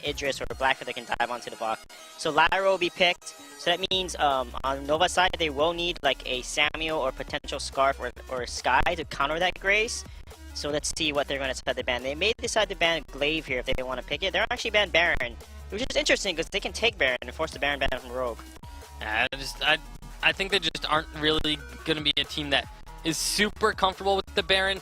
Idris or Blackfeather can dive onto the block. So Lyra will be picked. So that means on Nova's side, they will need like a Samuel or potential Scarf or Sky to counter that Grace. So let's see what they're going to decide to ban. They may decide to ban Glaive here if they want to pick it. They're actually ban Baron, which is interesting because they can take Baron and force the Baron ban from Rogue. I think they just aren't really going to be a team that is super comfortable with the Baron.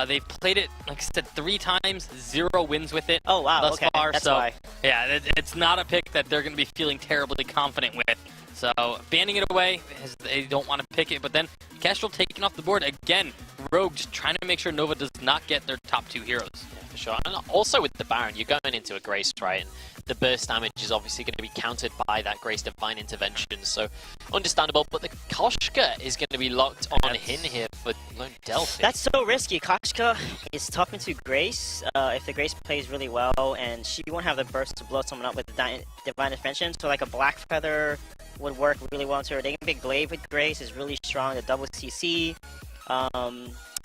They've played it, like I said, 3 times, 0 wins with it. Oh wow, thus far. That's so why. Yeah, it's not a pick that they're going to be feeling terribly confident with. So banning it away, they don't want to pick it. But then Kestrel taking off the board again. Rogue just trying to make sure Nova does not get their top 2 heroes. Yeah, for sure. And also with the Baron, you're going into a Grace, right? And the burst damage is obviously going to be countered by that Grace Divine Intervention, so understandable. But the Koshka is going to be locked on Hin here for Lone Delphi. That's so risky. Koshka is tough into Grace. If the Grace plays really well, and she won't have the burst to blow someone up with the Divine Intervention, so like a Blackfeather would work really well into her. They can pick Glaive with Grace, is really strong. The double CC.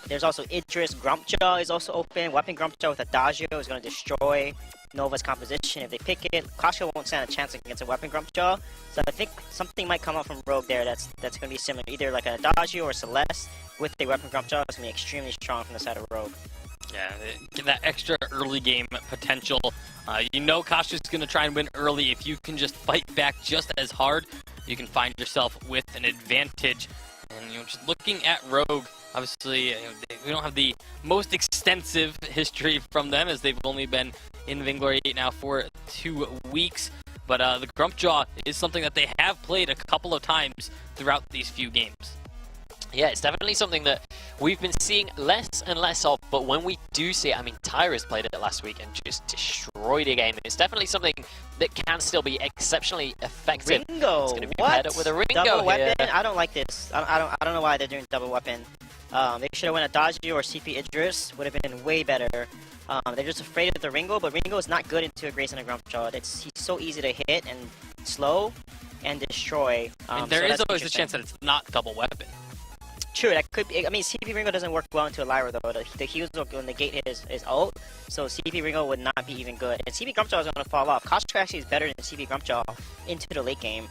There's also Idris. Grumpjaw is also open. Weapon Grumpjaw with Adagio is going to destroy Nova's composition if they pick it. Koshka won't stand a chance against a Weapon Grumpjaw. So I think something might come up from Rogue there that's going to be similar. Either like an Adagio or Celeste with a Weapon Grumpjaw. It's going to be extremely strong from the side of Rogue. Yeah, get that extra early game potential. You know Koshka's going to try and win early. If you can just fight back just as hard, you can find yourself with an advantage. And just looking at Rogue, obviously we don't have the most extensive history from them as they've only been in Vainglory now for 2 weeks. But the Grumpjaw is something that they have played a couple of times throughout these few games. Yeah, it's definitely something that we've been seeing less and less of, but when we do see it, I mean, Tyra's played it last week and just destroyed a game. It's definitely something that can still be exceptionally effective. Ringo, it's going to be paired up with a Ringo double weapon? here. I don't like this. I don't know why they're doing double weapon. They should have went Adagio or CP Idris. Would have been way better. They're just afraid of the Ringo, but Ringo is not good into a Grace and a Grumpjaw. He's so easy to hit and slow and destroy. And there is always a chance that it's not double weapon. True, that could be. I mean, CP Ringo doesn't work well into a Lyra though. The heals will negate his ult, so CP Ringo would not be even good. And CP Grumpjaw is going to fall off. Koshka actually is better than CP Grumpjaw into the late game.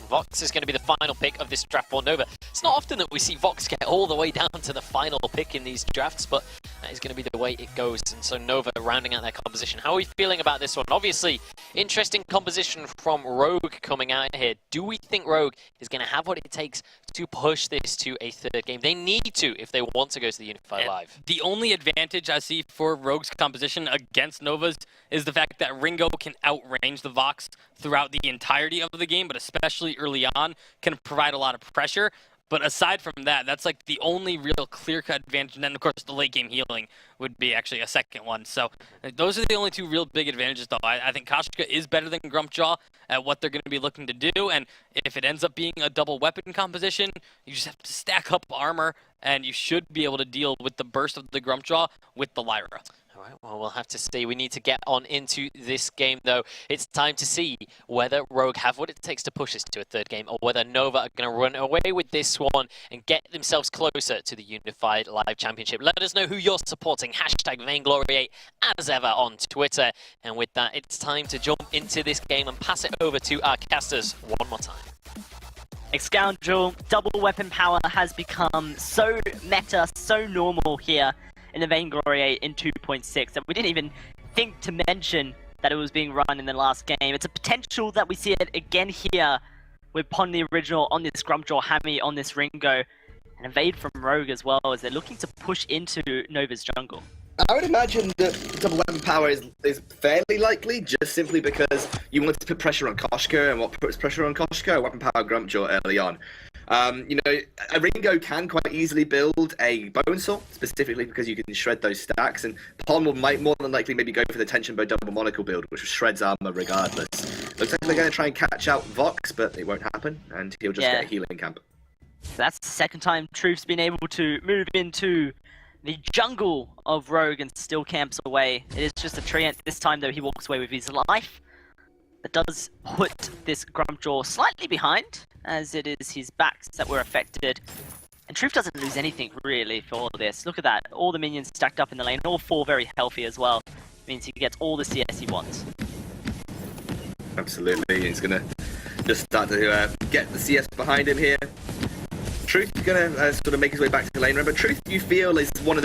Vox is going to be the final pick of this draft for Nova. It's not often that we see Vox get all the way down to the final pick in these drafts, but that is going to be the way it goes. And so Nova rounding out their composition. How are we feeling about this one? Obviously, interesting composition from Rogue coming out here. Do we think Rogue is going to have what it takes to push this to a 3rd game? They need to if they want to go to the Unified Live. The only advantage I see for Rogue's composition against Nova's is the fact that Ringo can outrange the Vox throughout the entirety of the game, but especially early on, can provide a lot of pressure. But aside from that, that's like the only real clear-cut advantage. And then, of course, the late-game healing would be actually a second one. So those are the only 2 real big advantages, though. I think Koshka is better than Grumpjaw at what they're going to be looking to do. And if it ends up being a double weapon composition, you just have to stack up armor, and you should be able to deal with the burst of the Grumpjaw with the Lyra. All right, well, we'll have to see. We need to get on into this game, though. It's time to see whether Rogue have what it takes to push this to a 3rd game, or whether Nova are going to run away with this one and get themselves closer to the Unified Live Championship. Let us know who you're supporting. Hashtag Vainglory8 as ever on Twitter. And with that, it's time to jump into this game and pass it over to our casters one more time. Scoundrel, double weapon power has become so meta, so normal here in the Vainglory 8 in 2.6 that we didn't even think to mention that it was being run in the last game. It's a potential that we see it again here with Pon the original on this Grumpjaw, Hammy on this Ringo, and evade from Rogue as well as they're looking to push into Nova's jungle. I would imagine that double weapon power is fairly likely, just simply because you want to put pressure on Koshka, and what puts pressure on Koshka? Weapon power Grumpjaw early on. You know, a Ringo can quite easily build a Bonesaw, specifically because you can shred those stacks, and Pon will more than likely maybe go for the Tension Bow double monocle build, which shreds armor regardless. Looks like they're going to try and catch out Vox, but it won't happen, and he'll just get a healing camp. So that's the second time Truth's been able to move into the jungle of Rogue and still camps away. It is just a treant. This time, though, he walks away with his life. That does put this Grumpjaw slightly behind, as it is his backs that were affected. And Truth doesn't lose anything, really, for all this. Look at that. All the minions stacked up in the lane, all 4 very healthy as well. Means he gets all the CS he wants. Absolutely, he's gonna just start to get the CS behind him here. Truth is gonna sort of make his way back to the lane. Remember, Truth, you feel, is one of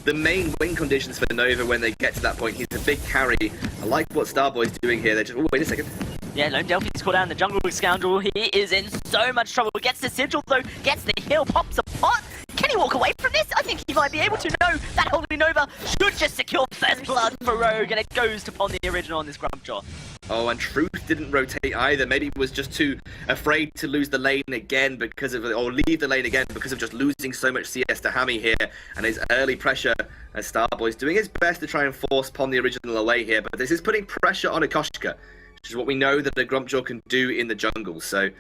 the main win conditions for Nova when they get to that point. He's a big carry. I like what Starboy's doing here. They're just, oh, wait a second. Yeah, Lone Delphi's caught down the jungle scoundrel. He is in so much trouble. Gets the sigil though, gets the heal, pops a pot. Can he walk away from this? I think he might be able to. No, that Holy Nova should just secure first blood for Rogue, and it goes to Pon the original on this Grumpjaw. Oh, and Truth didn't rotate either. Maybe he was just too afraid to lose the lane again because of, or leave the lane again because of just losing so much CS to Hammy here. And his early pressure as Starboy's doing his best to try and force Pon the original away here. But this is putting pressure on Akoshka, which is what we know that the Grumpjaw can do in the jungle. So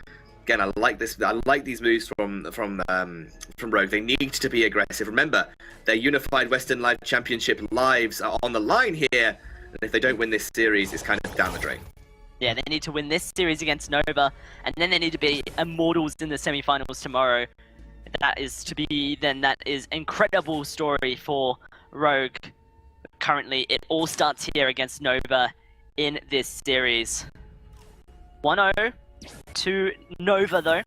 again, I like this. I like these moves from Rogue. They need to be aggressive. Remember, their unified Western Live Championship lives are on the line here. And if they don't win this series, it's kind of down the drain. Yeah, they need to win this series against Nova, and then they need to be immortals in the semi-finals tomorrow. That is incredible story for Rogue. Currently, it all starts here against Nova in this series. 1-0 to Nova, though.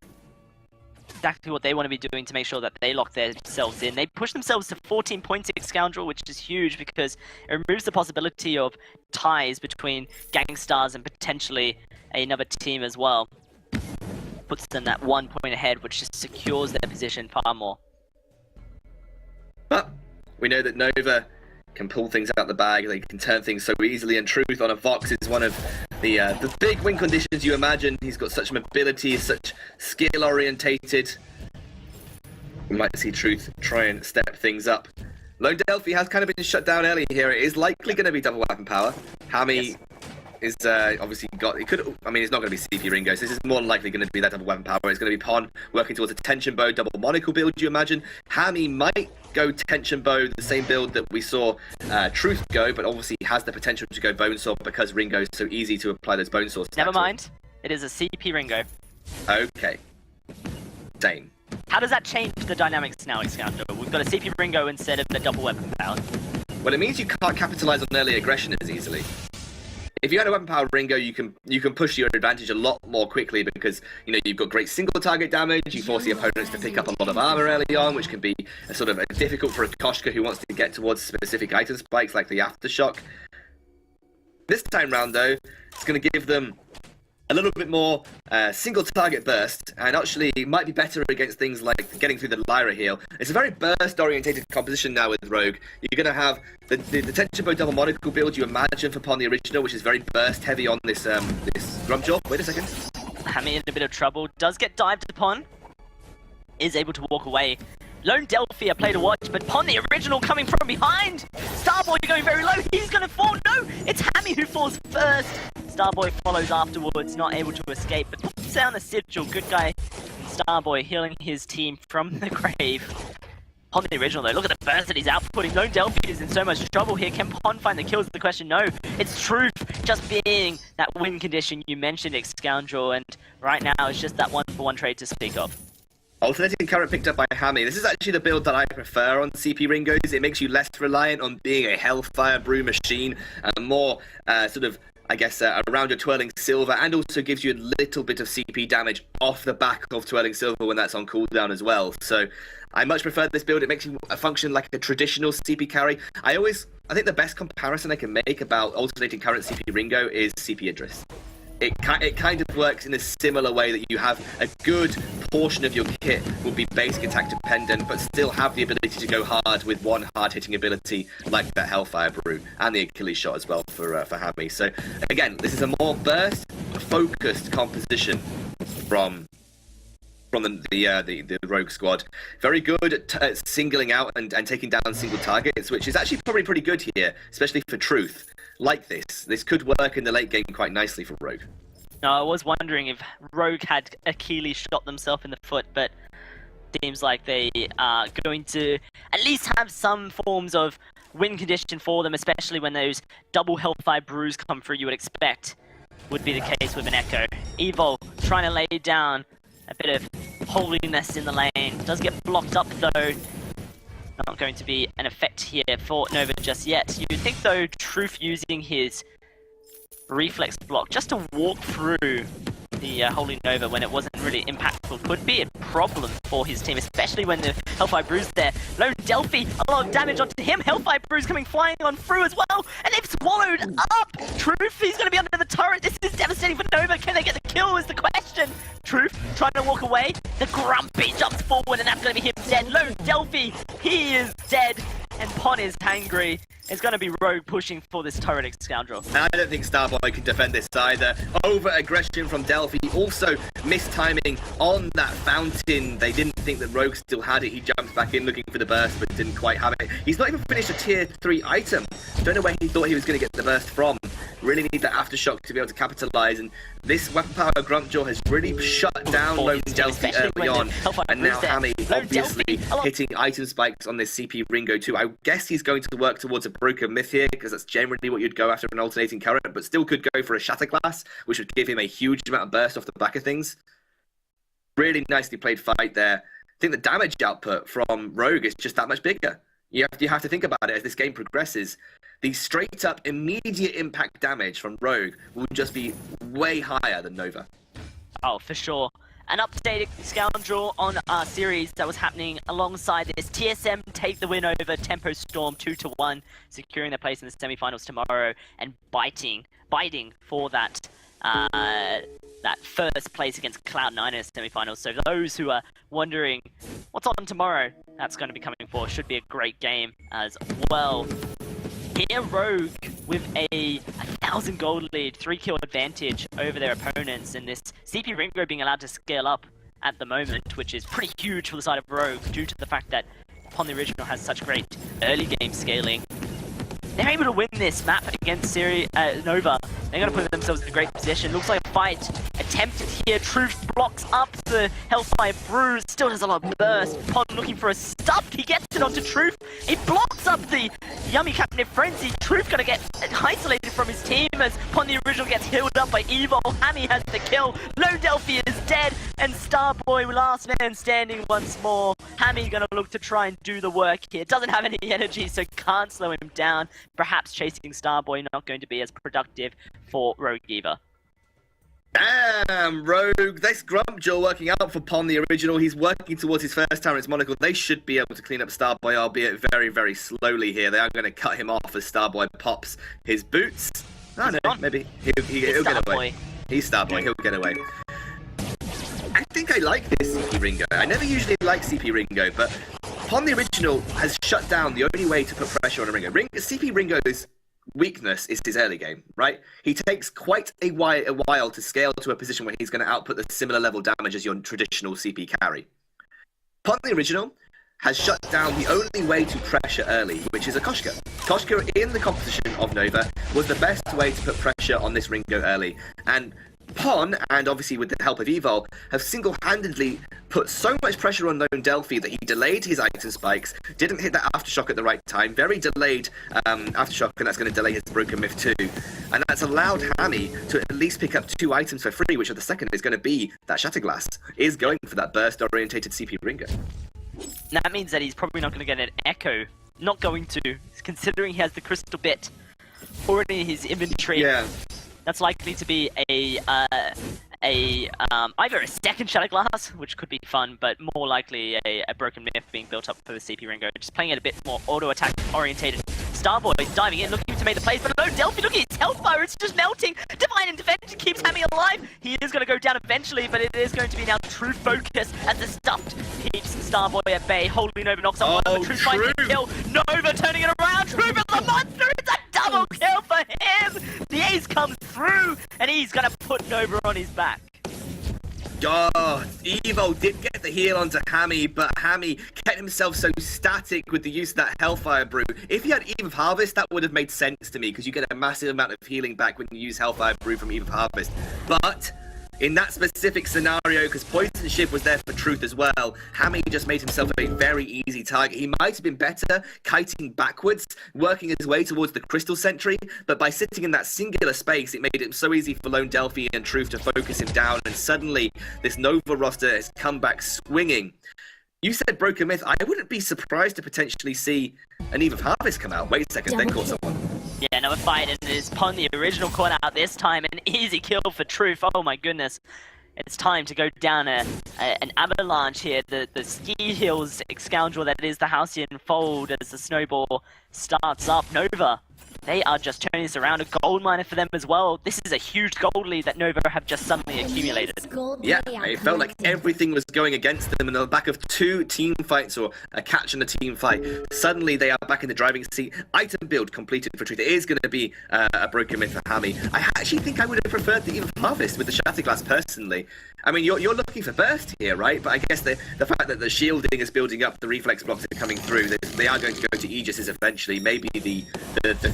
Exactly what they want to be doing to make sure that they lock themselves in. They push themselves to 14.6 Scoundrel, which is huge because it removes the possibility of ties between Gangstars and potentially another team as well. Puts them at 1 point ahead, which just secures their position far more. But we know that Nova can pull things out the bag, they can turn things so easily, and Truth on a Vox is one of the big win conditions you imagine. He's got such mobility, such skill orientated. We might see Truth try and step things up. Lone Delphi has kind of been shut down early here. It is likely going to be double weapon power. Hammy is obviously got, it could, I mean, it's not going to be CP Ringo, so this is more than likely going to be that double weapon power. It's going to be Pon working towards a tension bow, double monocle build, you imagine. Hammy might go tension bow, the same build that we saw Truth go, but obviously has the potential to go bone saw because Ringo is so easy to apply those bone saws. Never mind, it is a CP Ringo. Okay. Same. How does that change the dynamics now, Scoundrel? We've got a CP Ringo instead of the double weapon power. Well, it means you can't capitalize on early aggression as easily. If you had a weapon power Ringo, you can push your advantage a lot more quickly because, you know, you've got great single target damage, you force the opponents to pick up a lot of armor early on, which can be sort of difficult for a Koshka who wants to get towards specific item spikes like the Aftershock. This time round, though, it's going to give them a little bit more single target burst, and actually might be better against things like getting through the Lyra heal. It's a very burst orientated composition now with Rogue. You're going to have the tension bow double monocle build you imagine for Pon the original, which is very burst heavy on this this Grumpjaw. Wait a second. Hammy in a bit of trouble, does get dived upon, is able to walk away. Lone Delphi, a play to watch, but Pon the original coming from behind. Starboy going very low, he's going to fall. No, it's Hammy who falls first. Starboy follows afterwards, not able to escape, but puts down the sigil. Good guy, Starboy, healing his team from the grave. Pon the original though, look at the burst that he's outputting. Lone Delphi is in so much trouble here. Can Pon find the kills? The question, no. It's Truth just being that win condition you mentioned, Scoundrel, and right now it's just that 1-for-1 trade to speak of. Alternating current picked up by Hammy. This is actually the build that I prefer on CP Ringos. It makes you less reliant on being a Hellfire Brew machine and more sort of, I guess, around your Twirling Silver, and also gives you a little bit of CP damage off the back of Twirling Silver when that's on cooldown as well. So I much prefer this build. It makes you function like a traditional CP carry. I think the best comparison I can make about alternating current CP Ringo is CP Idris. It kind of works in a similar way that you have a good portion of your kit will be basic attack dependent, but still have the ability to go hard with one hard-hitting ability like that Hellfire Brew and the Achilles shot as well for Hammy. So again, this is a more burst-focused composition from the Rogue squad. Very good at singling out and taking down single targets, which is actually probably pretty good here, especially for Truth. Like this could work in the late game quite nicely for Rogue. No, I was wondering if Rogue had Achilles shot themselves in the foot, but seems like they are going to at least have some forms of win condition for them, especially when those double Hellfire Brews come through. You would expect would be the case with an Echo. Evil trying to lay down a bit of holiness in the lane. Does get blocked up though. not going to be an effect here for Nova just yet. You'd think, though, Truth using his reflex block just to walk through the Holy Nova when it wasn't really impactful could be a problem for his team, especially when the Hellfire Brew's there. Lone Delphi, a lot of damage onto him. Hellfire Brew's coming flying on through as well, and they've swallowed up Truth. He's going to be under the turret. This is devastating for Nova. Can they get the kill is the question. Truth trying to walk away. The Grumpy jumps forward, and that's going to be him dead. Lone Delphi, he is dead, and Pon is hangry. It's going to be Rogue pushing for this turret scoundrel. I don't think Starboy can defend this either. Over-aggression from Delphi, also mistiming on that fountain. They didn't think that Rogue still had it. He jumped back in looking for the burst, but didn't quite have it. He's not even finished a tier 3 item. Don't know where he thought he was going to get the burst from. Really need that aftershock to be able to capitalize, and this weapon power Grumpjaw has really shut down Lone Delphi early on, and now Hammy obviously hitting item spikes on this CP Ringo too. I guess he's going to work towards a broken myth here, because that's generally what you'd go after an alternating current, but still could go for a shatter glass, which would give him a huge amount of burst off the back of things. Really nicely played fight there. I think the damage output from Rogue is just that much bigger. You have to think about it as this game progresses. The straight-up immediate impact damage from Rogue will just be way higher than Nova. Oh, for sure. An updated Scoundrel on our series that was happening alongside this. TSM take the win over Tempo Storm 2-1, securing their place in the semi-finals tomorrow and biting for that that first place against Cloud9 in the semi-finals. So those who are wondering what's on tomorrow, that's going to be coming forward. Should be a great game as well. Here, Rogue with a 1,000 gold lead, 3-kill advantage over their opponents, and this CP Ringo being allowed to scale up at the moment, which is pretty huge for the side of Rogue due to the fact that Upon the Original has such great early game scaling. They're able to win this map against Nova. They're going to put themselves in a great position. Looks like a fight attempted here. Truth blocks up the Hellfire Brew. Still has a lot of burst. Pon looking for a stuff. He gets it onto Truth. He blocks up the Yummy Captive Frenzy. Truth going to get isolated from his team as Pon the Original gets healed up by Evil. Hammy has the kill. Lone Delphi is dead. And Starboy, last man standing once more. Hammy going to look to try and do the work here. Doesn't have any energy, so can't slow him down. Perhaps chasing Starboy not going to be as productive for Rogue either. Damn, Rogue. This Grumpjaw working out for Pon the Original. He's working towards his first Tyrant's Monocle. They should be able to clean up Starboy, albeit very, very slowly here. They are going to cut him off as Starboy pops his boots. I don't know, maybe he'll get away. He's Starboy, he'll get away. I think I like this CP Ringo. I never usually like CP Ringo, but Pon the Original has shut down the only way to put pressure on a Ringo. CP Ringo's weakness is his early game, right? He takes quite a while to scale to a position where he's going to output the similar level damage as your traditional CP carry. Pon the Original has shut down the only way to pressure early, which is a Koshka. Koshka in the composition of Nova was the best way to put pressure on this Ringo early, and Pon, and obviously with the help of Evol, have single-handedly put so much pressure on Lone Delphi that he delayed his item spikes, didn't hit that aftershock at the right time, very delayed aftershock, and that's going to delay his broken myth too. And that's allowed Hammy to at least pick up 2 items for free, which the second is going to be that Shatterglass, is going for that burst-orientated CP Ringo. That means that he's probably not going to get an Echo. Not going to, considering he has the Crystal Bit already in his inventory. Yeah. That's likely to be either a second Shadow Glass, which could be fun, but more likely a Broken Myth being built up for the CP Ringo. Just playing it a bit more auto-attack orientated. Starboy diving in, looking to make the plays, but no, Delphi, look at his health bar, it's just melting. Divine Intervention keeps Hammy alive. He is going to go down eventually, but it is going to be now True Focus as the Stuffed keeps Starboy at bay. Holy Nova knocks off one, True finds the kill. Nova turning it around, True for the monster, it's a double kill for him. The ace comes through, and he's going to put Nova on his back. Oh, Evo did get the heal onto Hammy, but Hammy kept himself so static with the use of that Hellfire Brew. If he had Eve of Harvest, that would have made sense to me, because you get a massive amount of healing back when you use Hellfire Brew from Eve of Harvest. But in that specific scenario, because Poison Shiv was there for Truth as well, Hammy just made himself a very easy target. He might have been better kiting backwards, working his way towards the Crystal Sentry, but by sitting in that singular space, it made it so easy for Lone Delphi and Truth to focus him down, and suddenly this Nova roster has come back swinging. You said Broken Myth. I wouldn't be surprised to potentially see an Eve of Harvest come out. Wait a second, then caught someone. Yeah, another fight, and it's Pon, the original, caught out this time. An easy kill for Truth. Oh my goodness. It's time to go down an avalanche here. The ski hills scoundrel that is the Halcyon fold as the snowball starts up. Nova, they are just turning this around. A gold miner for them as well. This is a huge gold lead that Nova have just suddenly accumulated. Yeah, it felt like everything was going against them in the back of 2 team fights or a catch and a team fight. Suddenly they are back in the driving seat. Item build completed for Truth. It is going to be a Broken Myth for Hammy. I actually think I would have preferred the Eve of Harvest with the Shatterglass personally. I mean, you're looking for burst here, right? But I guess the fact that the shielding is building up, the reflex blocks are coming through, they are going to go to Aegis's eventually. Maybe the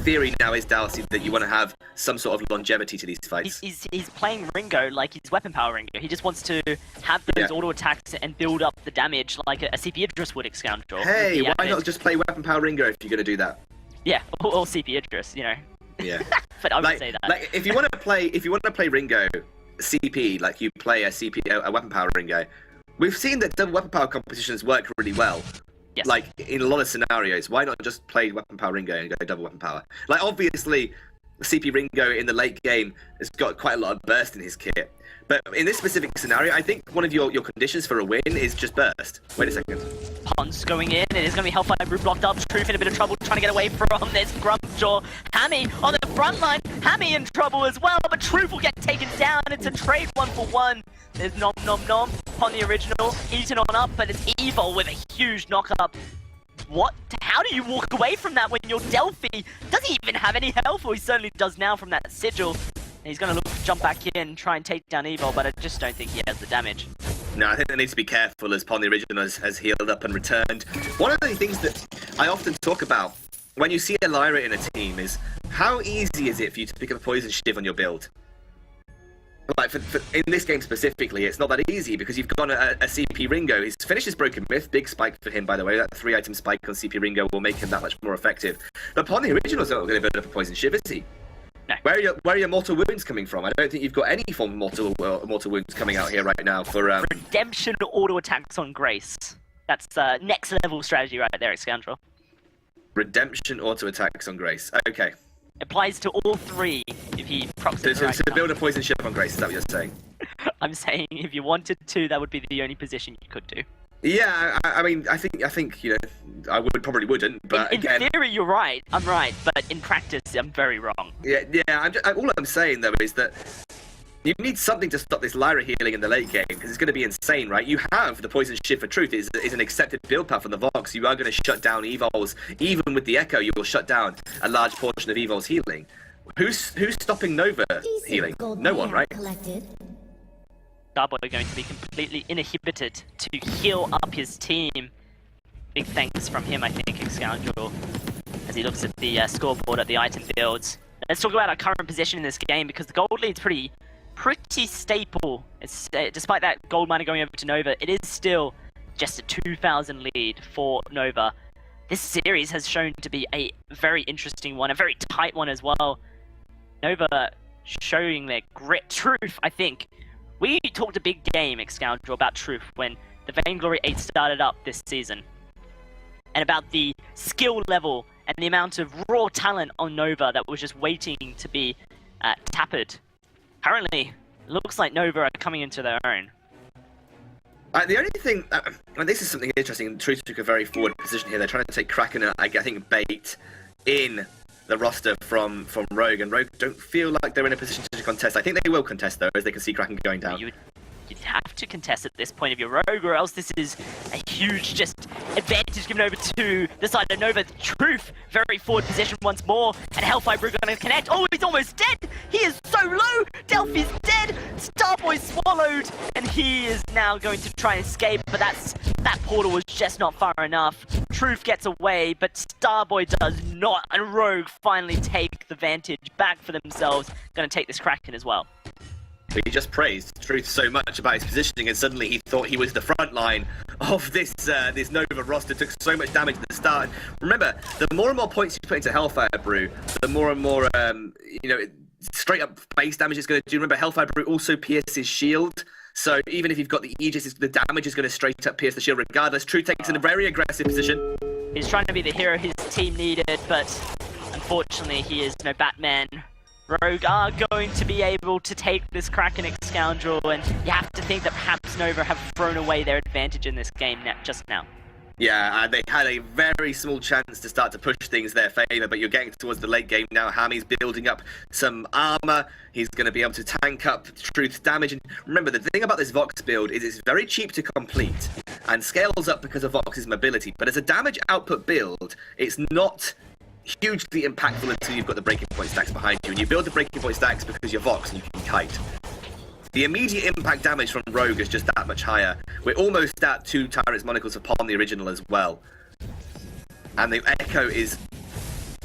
theory now is, Dalcy, that you want to have some sort of longevity to these fights. He's playing Ringo like he's weapon power Ringo. He just wants to have those auto attacks and build up the damage like a CP Idris would, Scoundrel. Hey, why not just play weapon power Ringo if you're going to do that? Yeah, or CP Idris, you know. Yeah. But I would say that. Like, if you want to play Ringo CP, like you play a weapon power Ringo, we've seen that double weapon power compositions work really well. Yes. Like, in a lot of scenarios, why not just play weapon power Ringo and go double weapon power? Like, obviously, CP Ringo in the late game has got quite a lot of burst in his kit. But in this specific scenario, I think one of your conditions for a win is just burst. Wait a second. Pon's going in, it is going to be Hellfire Brew blocked up. Truth in a bit of trouble trying to get away from this Grumpjaw. Hammy on the front line, Hammy in trouble as well, but Truth will get taken down. It's a trade 1-for-1. There's Nom Nom Nom on the original, eaten on up, but it's Evil with a huge knock-up. What? How do you walk away from that when your Delphi doesn't even have any health? Well, he certainly does now from that Sigil. And he's going to look to jump back in, try and take down Evil, but I just don't think he has the damage. No, I think they need to be careful as Pon the Original has healed up and returned. One of the things that I often talk about when you see a Lyra in a team is how easy is it for you to pick up a Poison Shiv on your build? Like, in this game specifically, it's not that easy because you've got a CP Ringo. He's finished his Broken Myth, big spike for him, by the way. That 3-item spike on CP Ringo will make him that much more effective. But Pon the Original's not going to build up a Poison Shiv, is he? No. Where are your mortal wounds coming from? I don't think you've got any form of mortal wounds coming out here right now for Redemption auto attacks on Grace. That's next level strategy right there, Scoundrel. Redemption auto attacks on Grace. Okay. Applies to all 3 if he procs it So build a poison ship on Grace, is that what you're saying? I'm saying if you wanted to, that would be the only position you could do. Yeah, I mean, I think you know, I probably wouldn't, but in again, theory, you're right. I'm right, but in practice, I'm very wrong. Yeah. All I'm saying though is that you need something to stop this Lyra healing in the late game because it's going to be insane, right? You have the Poison Shift for Truth. Is an accepted build path from the Vox. You are going to shut down Evol's. Even with the Echo, you will shut down a large portion of Evol's healing. Who's stopping Nova healing? No one, right? Starboy going to be completely inhibited to heal up his team. Big thanks from him, I think, Scoundrel, as he looks at the scoreboard at the item builds. Let's talk about our current position in this game because the gold lead's pretty stable. It's, despite that gold miner going over to Nova, it is still just a 2,000 lead for Nova. This series has shown to be a very interesting one, a very tight one as well. Nova showing their grit. Truth, I think. We talked a big game, Scoundrel, about Truth when the Vainglory 8 started up this season. And about the skill level and the amount of raw talent on Nova that was just waiting to be tapped. Currently, it looks like Nova are coming into their own. The only thing, and this is something interesting, Truth took a very forward position here. They're trying to take Kraken, I think, bait in the roster from Rogue, and Rogue don't feel like they're in a position to contest. I think they will contest, though, as they can see Kraken going down. You'd have to contest at this point of your Rogue, or else this is a huge just advantage given over to the side of Nova. Truth, very forward position once more, and Hellfire Brew going to connect. Oh, he's almost dead! He is so low! Delphi's dead! Starboy swallowed, and he is now going to try and escape, but that portal was just not far enough. Truth gets away, but Starboy does not, and Rogue finally take the vantage back for themselves. Going to take this Kraken as well. He just praised Truth so much about his positioning, and suddenly he thought he was the front line of this Nova roster. Took so much damage at the start. Remember, the more and more points you put into Hellfire Brew, the more and more straight up base damage it's going to do. Remember, Hellfire Brew also pierces shield, So even if you've got the Aegis, the damage is going to straight up pierce the shield regardless. True takes in a very aggressive position. He's trying to be the hero his team needed, but unfortunately he is no Batman. Rogue are going to be able to take this Kraken Scoundrel, and you have to think that perhaps Nova have thrown away their advantage in this game just now. Yeah, they had a very small chance to start to push things their favour, but you're getting towards the late game now. Hammy's building up some armour. He's going to be able to tank up Truth's damage. And remember, the thing about this Vox build is it's very cheap to complete and scales up because of Vox's mobility. But as a damage output build, it's not hugely impactful until you've got the breaking point stacks behind you. And you build the breaking point stacks because you're Vox and you can kite. The immediate impact damage from Rogue is just that much higher. We're almost at 2 Tyrant's Monocles upon the original as well. And the Echo is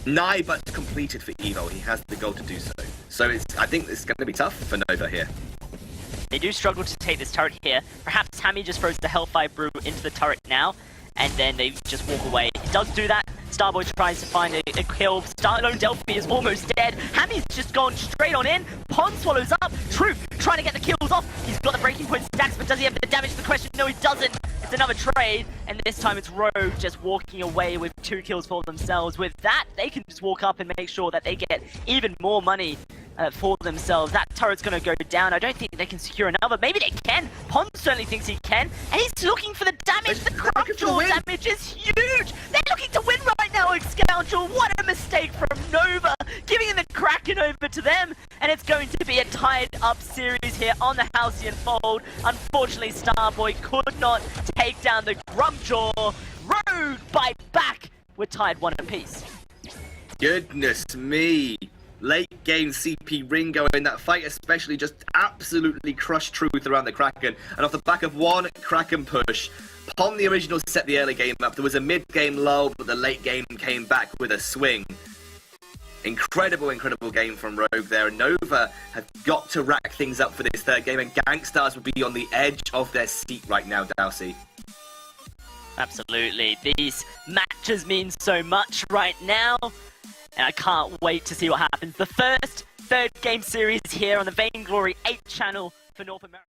nigh but completed for Evo. He has the goal to do so. So I think it's going to be tough for Nova here. They do struggle to take this turret here. Perhaps Hammy just throws the Hellfire Brew into the turret now, and then they just walk away. He does do that. Starboy tries to find a kill. Lone Delphi is almost dead. Hammy's just gone straight on in. Pond swallows up. Truth trying to get the kills off. He's got the breaking point stacks, but does he have the damage? The question, no, he doesn't. It's another trade, and this time it's Rogue just walking away with 2 kills for themselves. With that, they can just walk up and make sure that they get even more money for themselves. That turret's going to go down. I don't think they can secure another. Maybe they can. Pond certainly thinks he can, and he's looking for the damage. The Crumjaw damage is huge. They're looking to win right now, Scoundrel. What a mistake from Nova, giving the Kraken over to them, and it's going to be a tied-up series here on the Halcyon Fold. Unfortunately, Starboy could not take down the Grumjaw. Rogue bite back. We're tied 1 apiece. Goodness me. Late game CP Ringo in that fight especially just absolutely crushed Truth around the Kraken. And off the back of 1 Kraken push, Pom the original set the early game up. There was a mid-game lull, but the late game came back with a swing. Incredible game from Rogue there. Nova have got to rack things up for this 3rd game, and Gangstars would be on the edge of their seat right now, Dowsey. Absolutely. These matches mean so much right now, and I can't wait to see what happens. The first 3rd game series here on the Vainglory 8 channel for North America.